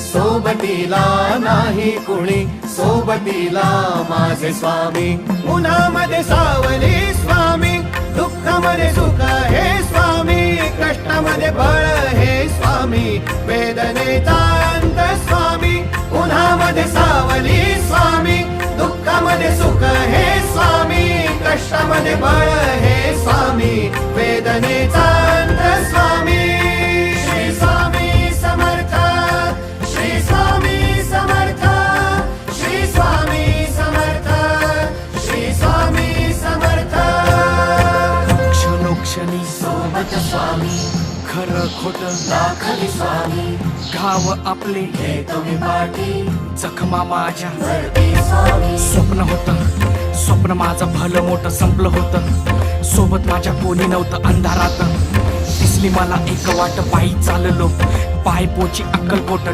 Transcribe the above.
सोबतीला नाही कुणी, सोबतीला माझे स्वामी. उन्हामध्ये सावली स्वामी, दुःखामध्ये सुख हे स्वामी, कष्टामध्ये बळ हे स्वामी, वेदनेचा अंत स्वामी. उन्हामध्ये सावली स्वामी, दुःखामध्ये सुख हे स्वामी, कष्टामध्ये बळ हे स्वामी, वेदनेचा अंत स्वामी. श्री स्वामी समर्थ, श्री स्वामी समर्थ, श्री स्वामी समर्थ, श्री स्वामी समर्थ. क्षणोक्षणी सोबत स्वामी, खरं खोट दाखली स्वामी, घाव आपले हे तुम्ही पाठी जखमा माझ्या भरती स्वामी. स्वप्न होतं, स्वप्न माझं भलं मोठं संपलं होतं. सोबत माझ्या कोणी नव्हतं अंधारात. दिसली मला एक वाट, पायी चाललो पाय पोची अक्कलकोट.